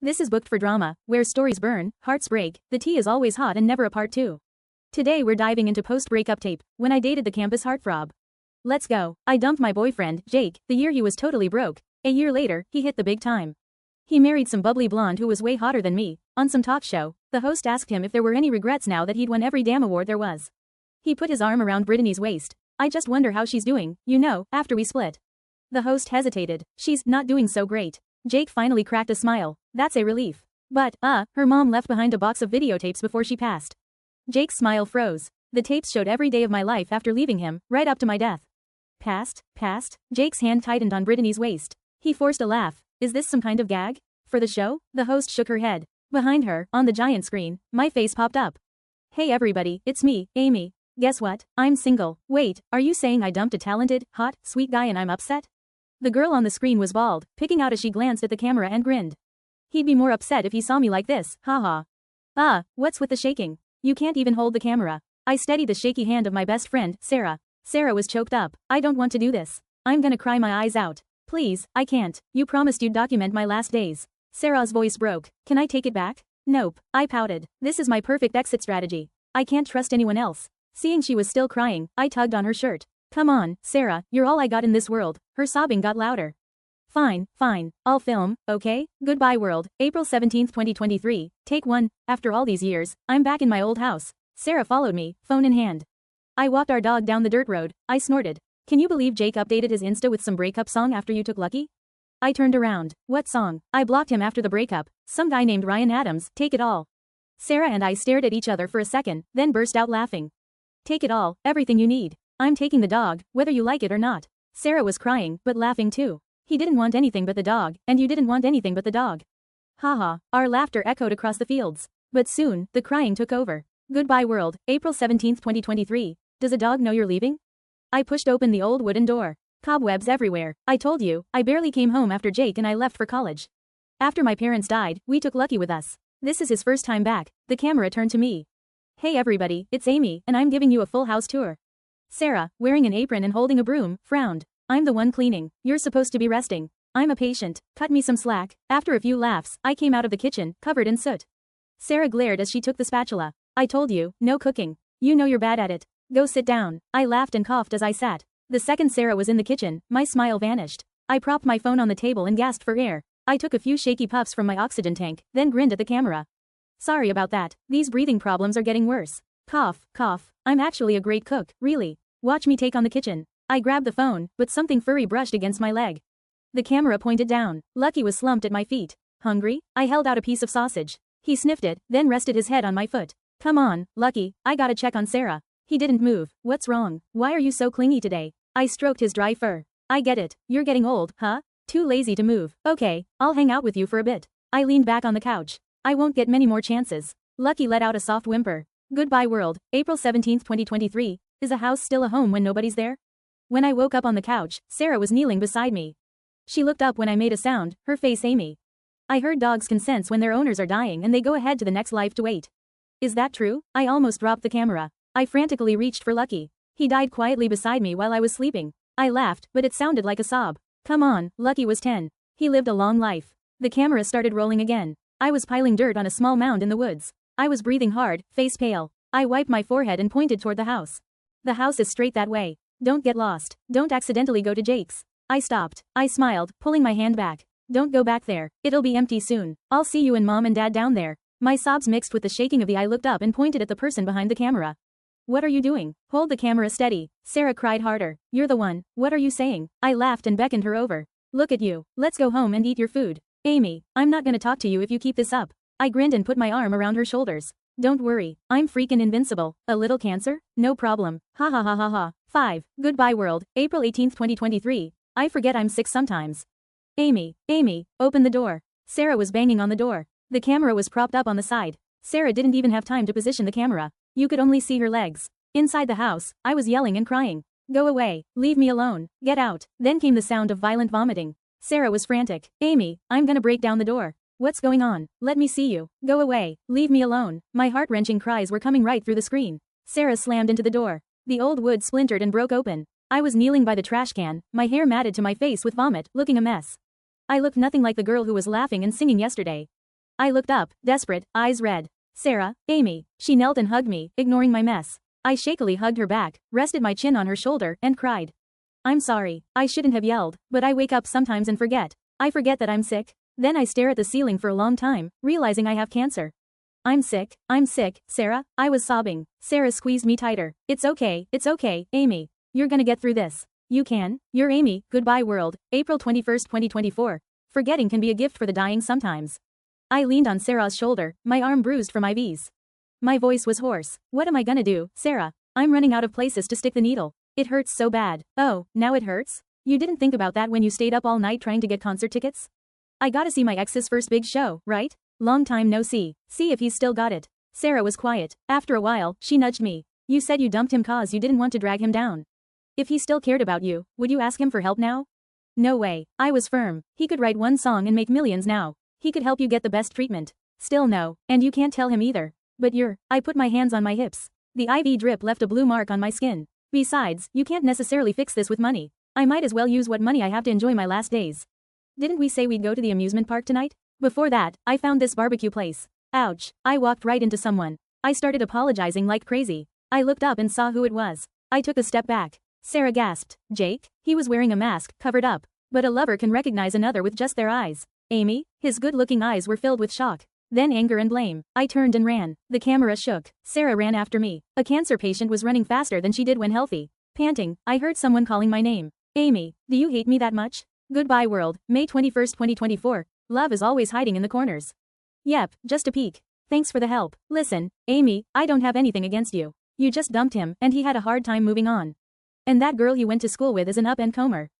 This is Booked for Drama, where stories burn, hearts break, the tea is always hot and never a part two. Today we're diving into post-breakup tape, when I dated the campus heartthrob. Let's go. I dumped my boyfriend, Jake, the year he was totally broke. A year later, he hit the big time. He married some bubbly blonde who was way hotter than me. On some talk show, the host asked him if there were any regrets now that he'd won every damn award there was. He put his arm around Brittany's waist. I just wonder how she's doing, after we split. The host hesitated. She's not doing so great. Jake finally cracked a smile. That's a relief. But, her mom left behind a box of videotapes before she passed. Jake's smile froze. The tapes showed every day of my life after leaving him, right up to my death. Passed? Jake's hand tightened on Brittany's waist. He forced a laugh. Is this some kind of gag? For the show? The host shook her head. Behind her, on the giant screen, my face popped up. Hey everybody, it's me, Amy. Guess what? I'm single. Wait, are you saying I dumped a talented, hot, sweet guy and I'm upset? The girl on the screen was bald, picking out as she glanced at the camera and grinned. He'd be more upset if he saw me like this, haha. What's with the shaking? You can't even hold the camera. I steadied the shaky hand of my best friend, Sarah. Sarah was choked up. I don't want to do this. I'm gonna cry my eyes out. Please, I can't. You promised you'd document my last days. Sarah's voice broke. Can I take it back? Nope. I pouted. This is my perfect exit strategy. I can't trust anyone else. Seeing she was still crying, I tugged on her shirt. Come on, Sarah, you're all I got in this world. Her sobbing got louder. Fine. I'll film, okay? Goodbye world. April 17, 2023. Take 1. After all these years, I'm back in my old house. Sarah followed me, phone in hand. I walked our dog down the dirt road. I snorted. Can you believe Jake updated his Insta with some breakup song after you took Lucky? I turned around. What song? I blocked him after the breakup. Some guy named Ryan Adams, Take It All. Sarah and I stared at each other for a second, then burst out laughing. Take it all, everything you need. I'm taking the dog, whether you like it or not. Sarah was crying, but laughing too. He didn't want anything but the dog, and you didn't want anything but the dog. Haha, our laughter echoed across the fields. But soon, the crying took over. Goodbye world, April 17, 2023. Does a dog know you're leaving? I pushed open the old wooden door. Cobwebs everywhere. I told you, I barely came home after Jake and I left for college. After my parents died, we took Lucky with us. This is his first time back. The camera turned to me. Hey everybody, it's Amy, and I'm giving you a full house tour. Sarah, wearing an apron and holding a broom, frowned. I'm the one cleaning. You're supposed to be resting. I'm a patient. Cut me some slack. After a few laughs, I came out of the kitchen, covered in soot. Sarah glared as she took the spatula. I told you, no cooking. You know you're bad at it. Go sit down. I laughed and coughed as I sat. The second Sarah was in the kitchen, my smile vanished. I propped my phone on the table and gasped for air. I took a few shaky puffs from my oxygen tank, then grinned at the camera. Sorry about that. These breathing problems are getting worse. Cough. I'm actually a great cook, really. Watch me take on the kitchen. I grabbed the phone, but something furry brushed against my leg. The camera pointed down. Lucky was slumped at my feet. Hungry? I held out a piece of sausage. He sniffed it, then rested his head on my foot. Come on, Lucky, I gotta check on Sarah. He didn't move. What's wrong? Why are you so clingy today? I stroked his dry fur. I get it. You're getting old, huh? Too lazy to move. Okay, I'll hang out with you for a bit. I leaned back on the couch. I won't get many more chances. Lucky let out a soft whimper. Goodbye world, April 17, 2023. Is a house still a home when nobody's there? When I woke up on the couch, Sarah was kneeling beside me. She looked up when I made a sound, her face Amy. I heard dogs can sense when their owners are dying and they go ahead to the next life to wait. Is that true? I almost dropped the camera. I frantically reached for Lucky. He died quietly beside me while I was sleeping. I laughed, but it sounded like a sob. Come on, Lucky was 10. He lived a long life. The camera started rolling again. I was piling dirt on a small mound in the woods. I was breathing hard, face pale. I wiped my forehead and pointed toward the house. The house is straight that way. Don't get lost. Don't accidentally go to Jake's. I stopped. I smiled, pulling my hand back. Don't go back there. It'll be empty soon. I'll see you and Mom and Dad down there. My sobs mixed with the shaking of the I looked up and pointed at the person behind the camera. What are you doing? Hold the camera steady. Sarah cried harder. You're the one. What are you saying? I laughed and beckoned her over. Look at you. Let's go home and eat your food. Amy, I'm not gonna talk to you if you keep this up. I grinned and put my arm around her shoulders. Don't worry. I'm freaking invincible. A little cancer? No problem. Ha ha ha ha ha. 5. Goodbye world, April 18, 2023. I forget I'm sick sometimes. Amy, open the door. Sarah was banging on the door. The camera was propped up on the side. Sarah didn't even have time to position the camera. You could only see her legs. Inside the house, I was yelling and crying. Go away. Leave me alone. Get out. Then came the sound of violent vomiting. Sarah was frantic. Amy, I'm gonna break down the door. What's going on? Let me see you. Go away. Leave me alone. My heart-wrenching cries were coming right through the screen. Sarah slammed into the door. The old wood splintered and broke open. I was kneeling by the trash can, my hair matted to my face with vomit, looking a mess. I looked nothing like the girl who was laughing and singing yesterday. I looked up, desperate, eyes red. Sarah, Amy. She knelt and hugged me, ignoring my mess. I shakily hugged her back, rested my chin on her shoulder, and cried. I'm sorry. I shouldn't have yelled, but I wake up sometimes and forget. I forget that I'm sick. Then I stare at the ceiling for a long time, realizing I have cancer. I'm sick, Sarah. I was sobbing. Sarah squeezed me tighter. It's okay, Amy. You're gonna get through this. You can. You're Amy. Goodbye world. April 21st, 2024. Forgetting can be a gift for the dying sometimes. I leaned on Sarah's shoulder, my arm bruised from IVs. My voice was hoarse. What am I gonna do, Sarah? I'm running out of places to stick the needle. It hurts so bad. Oh, now it hurts? You didn't think about that when you stayed up all night trying to get concert tickets? I gotta see my ex's first big show, right? Long time no see. See if he's still got it. Sarah was quiet. After a while, she nudged me. You said you dumped him cause you didn't want to drag him down. If he still cared about you, would you ask him for help now? No way. I was firm. He could write one song and make millions now. He could help you get the best treatment. Still no. And you can't tell him either. But I put my hands on my hips. The IV drip left a blue mark on my skin. Besides, you can't necessarily fix this with money. I might as well use what money I have to enjoy my last days. Didn't we say we'd go to the amusement park tonight? Before that, I found this barbecue place. Ouch. I walked right into someone. I started apologizing like crazy. I looked up and saw who it was. I took a step back. Sarah gasped. Jake? He was wearing a mask, covered up. But a lover can recognize another with just their eyes. Amy? His good-looking eyes were filled with shock. Then anger and blame. I turned and ran. The camera shook. Sarah ran after me. A cancer patient was running faster than she did when healthy. Panting, I heard someone calling my name. Amy, do you hate me that much? Goodbye world, May 21st, 2024. Love is always hiding in the corners. Yep, just a peek. Thanks for the help. Listen, Amy, I don't have anything against you. You just dumped him, and he had a hard time moving on. And that girl he went to school with is an up-and-comer.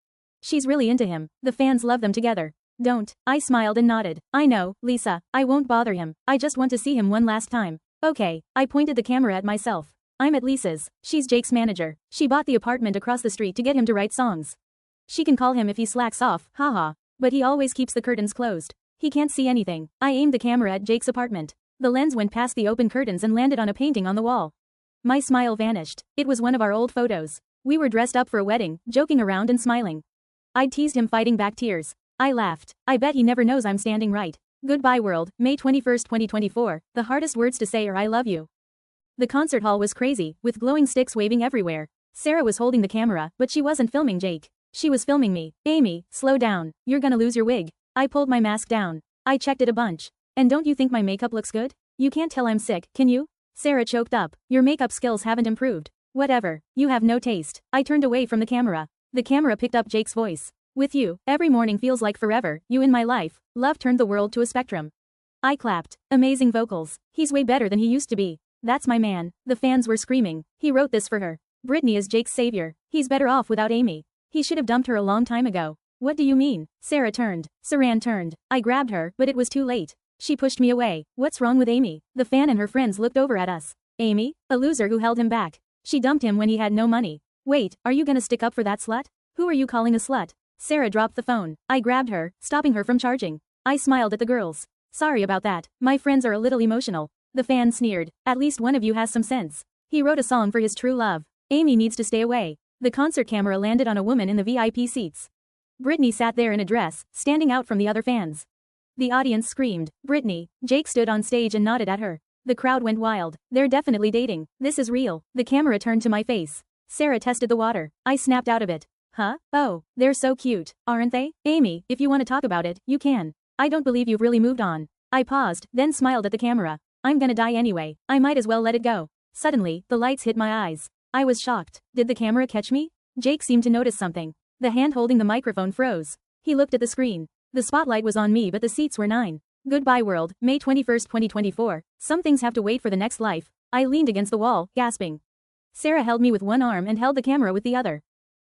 She's really into him. The fans love them together. Don't. I smiled and nodded. I know, Lisa, I won't bother him. I just want to see him one last time. Okay. I pointed the camera at myself. I'm at Lisa's. She's Jake's manager. She bought the apartment across the street to get him to write songs. She can call him if he slacks off, haha. But he always keeps the curtains closed. He can't see anything. I aimed the camera at Jake's apartment. The lens went past the open curtains and landed on a painting on the wall. My smile vanished. It was one of our old photos. We were dressed up for a wedding, joking around and smiling. I'd teased him fighting back tears. I laughed. I bet he never knows I'm standing right. Goodbye world, May 21st, 2024. The hardest words to say are I love you. The concert hall was crazy, with glowing sticks waving everywhere. Sarah was holding the camera, but she wasn't filming Jake. She was filming me. Amy, slow down. You're gonna lose your wig. I pulled my mask down. I checked it a bunch. And don't you think my makeup looks good? You can't tell I'm sick, can you? Sarah choked up. Your makeup skills haven't improved. Whatever. You have no taste. I turned away from the camera. The camera picked up Jake's voice. With you, every morning feels like forever. You in my life. Love turned the world to a spectrum. I clapped. Amazing vocals. He's way better than he used to be. That's my man. The fans were screaming. He wrote this for her. Brittany is Jake's savior. He's better off without Amy. He should have dumped her a long time ago. What do you mean? Sarah turned. Saran turned. I grabbed her, but it was too late. She pushed me away. What's wrong with Amy? The fan and her friends looked over at us. Amy? A loser who held him back. She dumped him when he had no money. Wait, are you gonna stick up for that slut? Who are you calling a slut? Sarah dropped the phone. I grabbed her, stopping her from charging. I smiled at the girls. Sorry about that. My friends are a little emotional. The fan sneered. At least one of you has some sense. He wrote a song for his true love. Amy needs to stay away. The concert camera landed on a woman in the VIP seats. Brittany sat there in a dress, standing out from the other fans. The audience screamed, Brittany. Jake stood on stage and nodded at her. The crowd went wild. They're definitely dating. This is real. The camera turned to my face. Sarah tested the water. I snapped out of it. Huh? Oh, they're so cute, aren't they? Amy, if you want to talk about it, you can. I don't believe you've really moved on. I paused, then smiled at the camera. I'm gonna die anyway. I might as well let it go. Suddenly, the lights hit my eyes. I was shocked. Did the camera catch me? Jake seemed to notice something. The hand holding the microphone froze. He looked at the screen. The spotlight was on me but the seats were 9. Goodbye world, May 21st, 2024. Some things have to wait for the next life. I leaned against the wall, gasping. Sarah held me with one arm and held the camera with the other.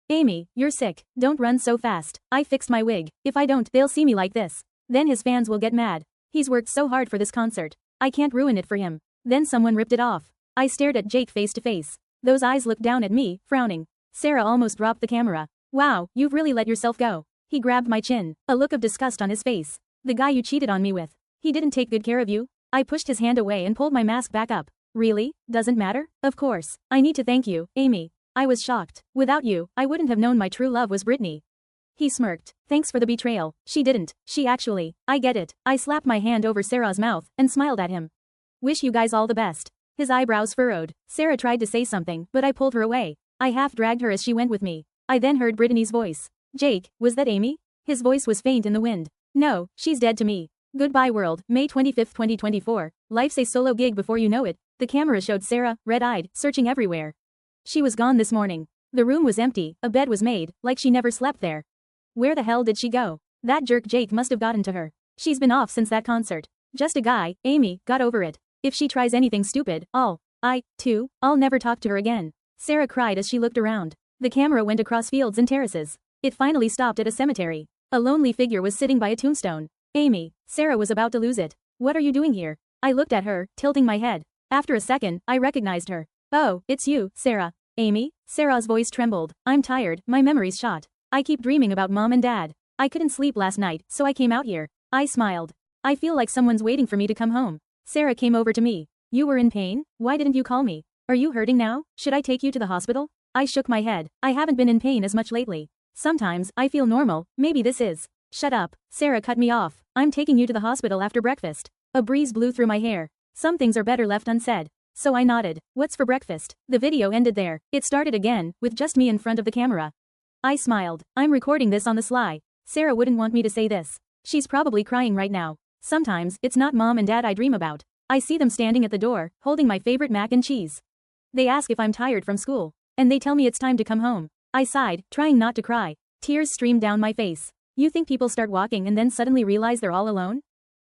Amy, you're sick. Don't run so fast. I fixed my wig. If I don't, they'll see me like this. Then his fans will get mad. He's worked so hard for this concert. I can't ruin it for him. Then someone ripped it off. I stared at Jake face to face. Those eyes looked down at me, frowning. Sarah almost dropped the camera. Wow, you've really let yourself go. He grabbed my chin, a look of disgust on his face. The guy you cheated on me with. He didn't take good care of you? I pushed his hand away and pulled my mask back up. Really? Doesn't matter? Of course. I need to thank you, Amy. I was shocked. Without you, I wouldn't have known my true love was Brittany. He smirked. Thanks for the betrayal. She didn't. I get it. I slapped my hand over Sarah's mouth and smiled at him. Wish you guys all the best. His eyebrows furrowed. Sarah tried to say something, but I pulled her away. I half dragged her as she went with me. I then heard Brittany's voice. Jake, was that Amy? His voice was faint in the wind. No, she's dead to me. Goodbye world, May 25, 2024. Life's a solo gig before you know it. The camera showed Sarah, red-eyed, searching everywhere. She was gone this morning. The room was empty, a bed was made, like she never slept there. Where the hell did she go? That jerk Jake must have gotten to her. She's been off since that concert. Just a guy, Amy, got over it. If she tries anything stupid, I'll never talk to her again. Sarah cried as she looked around. The camera went across fields and terraces. It finally stopped at a cemetery. A lonely figure was sitting by a tombstone. Amy. Sarah was about to lose it. What are you doing here? I looked at her, tilting my head. After a second, I recognized her. Oh, it's you, Sarah. Amy? Sarah's voice trembled. I'm tired, my memory's shot. I keep dreaming about mom and dad. I couldn't sleep last night, so I came out here. I smiled. I feel like someone's waiting for me to come home. Sarah came over to me. You were in pain? Why didn't you call me? Are you hurting now? Should I take you to the hospital? I shook my head. I haven't been in pain as much lately. Sometimes, I feel normal, maybe this is. Shut up. Sarah cut me off. I'm taking you to the hospital after breakfast. A breeze blew through my hair. Some things are better left unsaid. So I nodded. What's for breakfast? The video ended there. It started again, with just me in front of the camera. I smiled. I'm recording this on the sly. Sarah wouldn't want me to say this. She's probably crying right now. Sometimes, it's not mom and dad I dream about. I see them standing at the door, holding my favorite mac and cheese. They ask if I'm tired from school. And they tell me it's time to come home. I sighed, trying not to cry. Tears streamed down my face. You think people start walking and then suddenly realize they're all alone?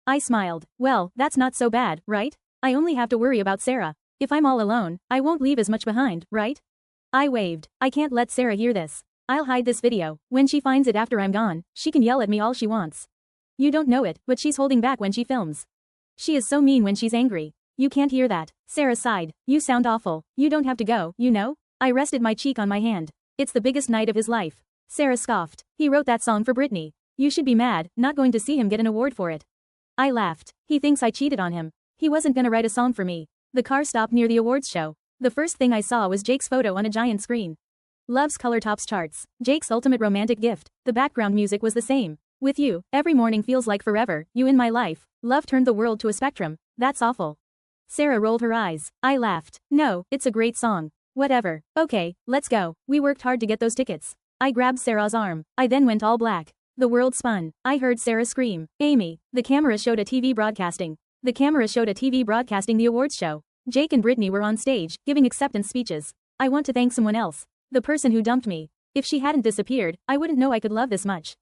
I smiled. Well, that's not so bad, right? I only have to worry about Sarah. If I'm all alone, I won't leave as much behind, right? I waved. I can't let Sarah hear this. I'll hide this video. When she finds it after I'm gone, she can yell at me all she wants. You don't know it, but she's holding back when she films. She is so mean when she's angry. You can't hear that. Sarah sighed. You sound awful. You don't have to go, you know? I rested my cheek on my hand. It's the biggest night of his life. Sarah scoffed. He wrote that song for Brittany. You should be mad, not going to see him get an award for it. I laughed. He thinks I cheated on him. He wasn't gonna write a song for me. The car stopped near the awards show. The first thing I saw was Jake's photo on a giant screen. Love's color tops charts. Jake's ultimate romantic gift. The background music was the same. With you, every morning feels like forever, you in my life. Love turned the world to a spectrum. That's awful. Sarah rolled her eyes. I laughed. No, it's a great song. Whatever. Okay, let's go. We worked hard to get those tickets. I grabbed Sarah's arm. I then went all black. The world spun. I heard Sarah scream. Amy. The camera showed a TV broadcasting. The awards show. Jake and Brittany were on stage, giving acceptance speeches. I want to thank someone else. The person who dumped me. If she hadn't disappeared, I wouldn't know I could love this much.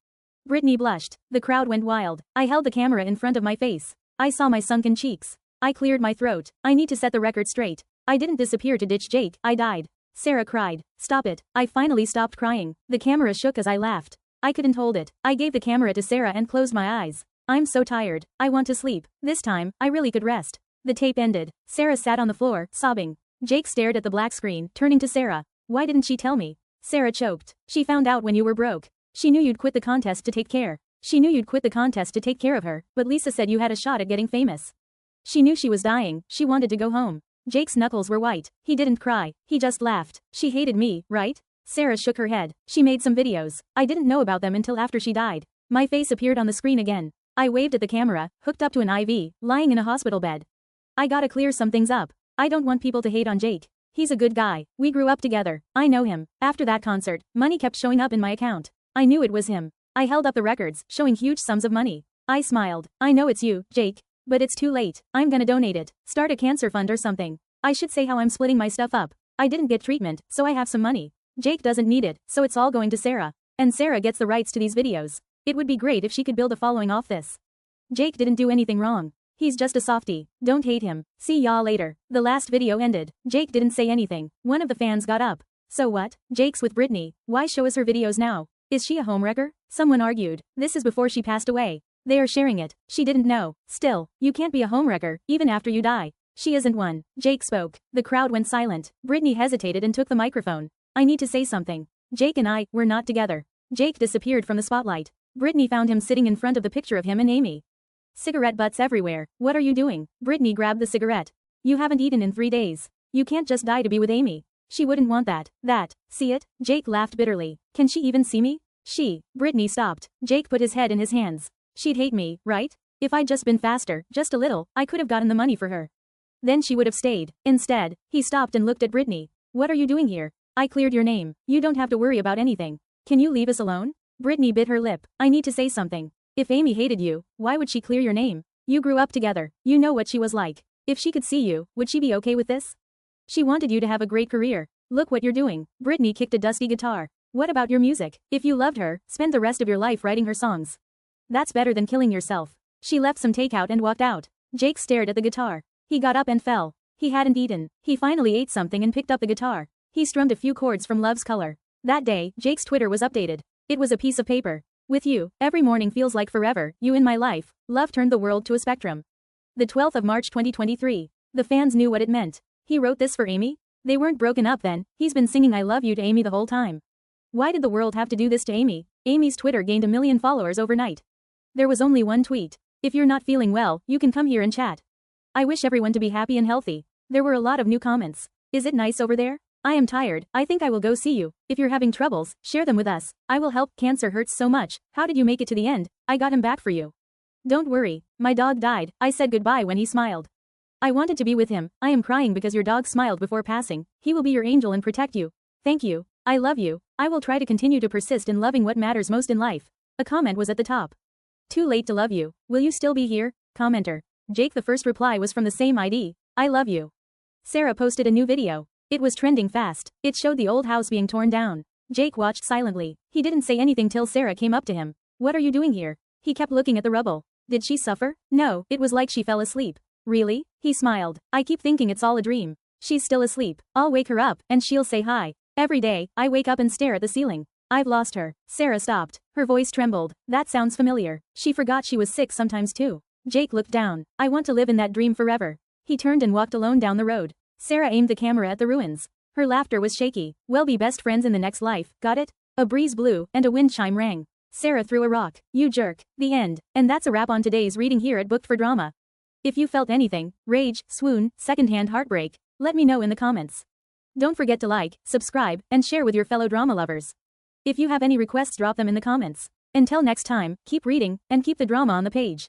Brittany blushed. The crowd went wild. I held the camera in front of my face. I saw my sunken cheeks. I cleared my throat. I need to set the record straight. I didn't disappear to ditch Jake, I died. Sarah cried. Stop it. I finally stopped crying. The camera shook as I laughed. I couldn't hold it. I gave the camera to Sarah and closed my eyes. I'm so tired. I want to sleep. This time, I really could rest. The tape ended. Sarah sat on the floor, sobbing. Jake stared at the black screen, turning to Sarah. Why didn't she tell me? Sarah choked. She found out when you were broke. She knew you'd quit the contest to take care. Of her, but Lisa said you had a shot at getting famous. She knew she was dying. She wanted to go home. Jake's knuckles were white. He didn't cry. He just laughed. She hated me, right? Sarah shook her head. She made some videos. I didn't know about them until after she died. My face appeared on the screen again. I waved at the camera, hooked up to an IV, lying in a hospital bed. I gotta clear some things up. I don't want people to hate on Jake. He's a good guy. We grew up together. I know him. After that concert, money kept showing up in my account. I knew it was him. I held up the records, showing huge sums of money. I smiled. I know it's you, Jake. But it's too late. I'm gonna donate it. Start a cancer fund or something. I should say how I'm splitting my stuff up. I didn't get treatment, so I have some money. Jake doesn't need it, so it's all going to Sarah. And Sarah gets the rights to these videos. It would be great if she could build a following off this. Jake didn't do anything wrong. He's just a softie. Don't hate him. See y'all later. The last video ended. Jake didn't say anything. One of the fans got up. So what? Jake's with Brittany. Why show us her videos now? Is she a homewrecker? Someone argued. This is before she passed away. They are sharing it. She didn't know. Still, you can't be a homewrecker, even after you die. She isn't one. Jake spoke. The crowd went silent. Brittany hesitated and took the microphone. I need to say something. Jake and I, we're not together. Jake disappeared from the spotlight. Brittany found him sitting in front of the picture of him and Amy. Cigarette butts everywhere. What are you doing? Brittany grabbed the cigarette. You haven't eaten in 3 days. You can't just die to be with Amy. She wouldn't want that. See it? Jake laughed bitterly. Can she even see me? Brittany stopped. Jake put his head in his hands. She'd hate me, right? If I'd just been faster, just a little, I could have gotten the money for her. Then she would have stayed. Instead, he stopped and looked at Brittany. What are you doing here? I cleared your name. You don't have to worry about anything. Can you leave us alone? Brittany bit her lip. I need to say something. If Amy hated you, why would she clear your name? You grew up together. You know what she was like. If she could see you, would she be okay with this? She wanted you to have a great career. Look what you're doing. Brittany kicked a dusty guitar. What about your music? If you loved her, spend the rest of your life writing her songs. That's better than killing yourself. She left some takeout and walked out. Jake stared at the guitar. He got up and fell. He hadn't eaten. He finally ate something and picked up the guitar. He strummed a few chords from Love's Color. That day, Jake's Twitter was updated. It was a piece of paper. With you, every morning feels like forever, you in my life, love turned the world to a spectrum. The 12th of March 2023. The fans knew what it meant. He wrote this for Amy? They weren't broken up then, he's been singing I love you to Amy the whole time. Why did the world have to do this to Amy? Amy's Twitter gained 1 million followers overnight. There was only one tweet. If you're not feeling well, you can come here and chat. I wish everyone to be happy and healthy. There were a lot of new comments. Is it nice over there? I am tired, I think I will go see you. If you're having troubles, share them with us. I will help. Cancer hurts so much. How did you make it to the end? I got him back for you. Don't worry. My dog died. I said goodbye when he smiled. I wanted to be with him. I am crying because your dog smiled before passing. He will be your angel and protect you. Thank you. I love you. I will try to continue to persist in loving what matters most in life. A comment was at the top. Too late to love you. Will you still be here? Commenter. Jake. The first reply was from the same ID. I love you. Sarah posted a new video. It was trending fast. It showed the old house being torn down. Jake watched silently. He didn't say anything till Sarah came up to him. What are you doing here? He kept looking at the rubble. Did she suffer? No, it was like she fell asleep. Really? He smiled. I keep thinking it's all a dream. She's still asleep. I'll wake her up, and she'll say hi. Every day, I wake up and stare at the ceiling. I've lost her. Sarah stopped. Her voice trembled. That sounds familiar. She forgot she was sick sometimes too. Jake looked down. I want to live in that dream forever. He turned and walked alone down the road. Sarah aimed the camera at the ruins. Her laughter was shaky. We'll be best friends in the next life, got it? A breeze blew, and a wind chime rang. Sarah threw a rock. You jerk. The end. And that's a wrap on today's reading here at Booked for Drama. If you felt anything, rage, swoon, secondhand heartbreak, let me know in the comments. Don't forget to like, subscribe, and share with your fellow drama lovers. If you have any requests, drop them in the comments. Until next time, keep reading, and keep the drama on the page.